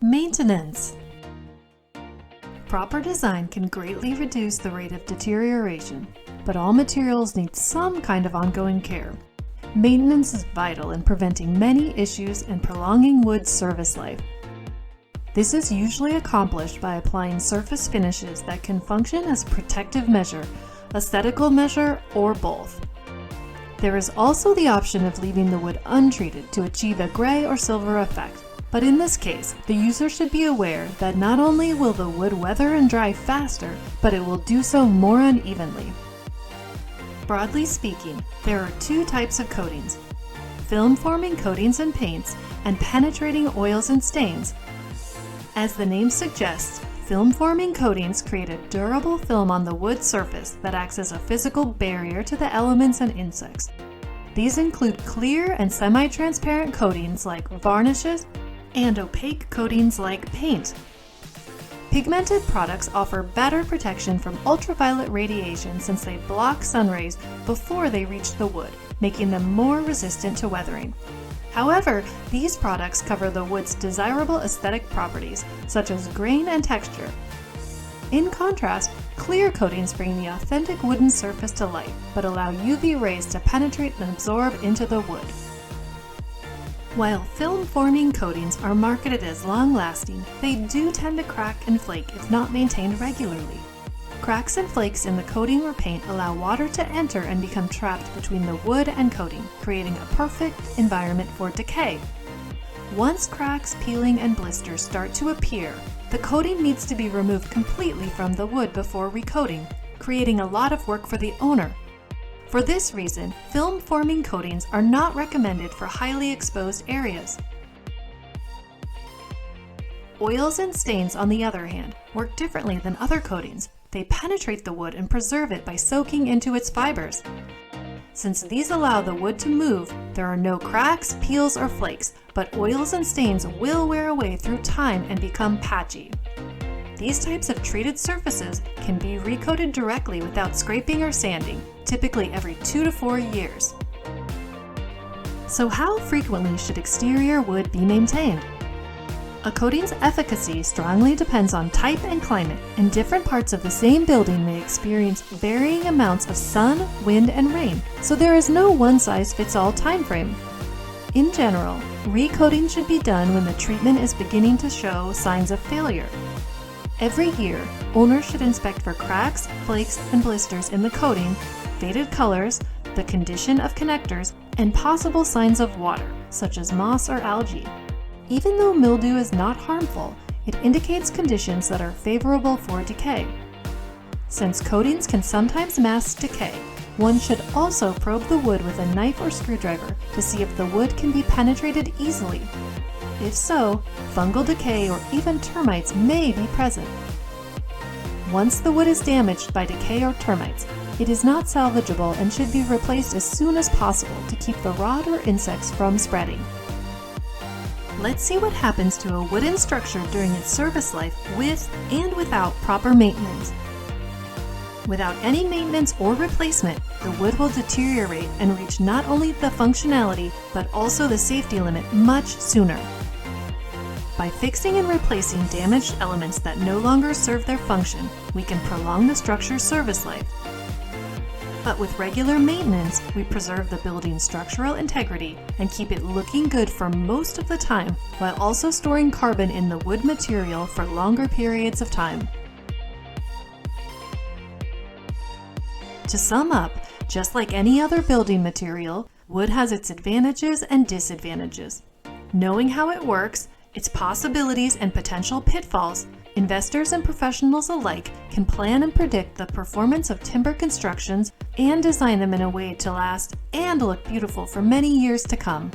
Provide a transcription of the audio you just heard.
Maintenance. Proper design can greatly reduce the rate of deterioration, but all materials need some kind of ongoing care. Maintenance is vital in preventing many issues and prolonging wood's service life. This is usually accomplished by applying surface finishes that can function as protective measure, aesthetical measure, or both. There is also the option of leaving the wood untreated to achieve a gray or silver effect, but in this case, the user should be aware that not only will the wood weather and dry faster, but it will do so more unevenly. Broadly speaking, there are two types of coatings: film-forming coatings and paints, and penetrating oils and stains. As the name suggests, film-forming coatings create a durable film on the wood surface that acts as a physical barrier to the elements and insects. These include clear and semi-transparent coatings like varnishes and opaque coatings like paint. Pigmented products offer better protection from ultraviolet radiation since they block sun rays before they reach the wood, making them more resistant to weathering. However, these products cover the wood's desirable aesthetic properties, such as grain and texture. In contrast, clear coatings bring the authentic wooden surface to light, but allow UV rays to penetrate and absorb into the wood. While film-forming coatings are marketed as long-lasting, they do tend to crack and flake if not maintained regularly. Cracks and flakes in the coating or paint allow water to enter and become trapped between the wood and coating, creating a perfect environment for decay. Once cracks, peeling, and blisters start to appear, the coating needs to be removed completely from the wood before recoating, creating a lot of work for the owner. For this reason, film-forming coatings are not recommended for highly exposed areas. Oils and stains, on the other hand, work differently than other coatings. They penetrate the wood and preserve it by soaking into its fibers. Since these allow the wood to move, there are no cracks, peels, or flakes, but oils and stains will wear away through time and become patchy. These types of treated surfaces can be recoated directly without scraping or sanding, typically every 2 to 4 years. So how frequently should exterior wood be maintained? A coating's efficacy strongly depends on type and climate, and different parts of the same building may experience varying amounts of sun, wind, and rain, so there is no one-size-fits-all time frame. In general, recoating should be done when the treatment is beginning to show signs of failure. Every year, owners should inspect for cracks, flakes, and blisters in the coating, faded colors, the condition of connectors, and possible signs of water, such as moss or algae. Even though mildew is not harmful, it indicates conditions that are favorable for decay. Since coatings can sometimes mask decay, one should also probe the wood with a knife or screwdriver to see if the wood can be penetrated easily. If so, fungal decay or even termites may be present. Once the wood is damaged by decay or termites, it is not salvageable and should be replaced as soon as possible to keep the rot or insects from spreading. Let's see what happens to a wooden structure during its service life with and without proper maintenance. Without any maintenance or replacement, the wood will deteriorate and reach not only the functionality, but also the safety limit much sooner. By fixing and replacing damaged elements that no longer serve their function, we can prolong the structure's service life. But with regular maintenance, we preserve the building's structural integrity and keep it looking good for most of the time, while also storing carbon in the wood material for longer periods of time. To sum up, just like any other building material, wood has its advantages and disadvantages. Knowing how it works, its possibilities and potential pitfalls, investors and professionals alike can plan and predict the performance of timber constructions and design them in a way to last and look beautiful for many years to come.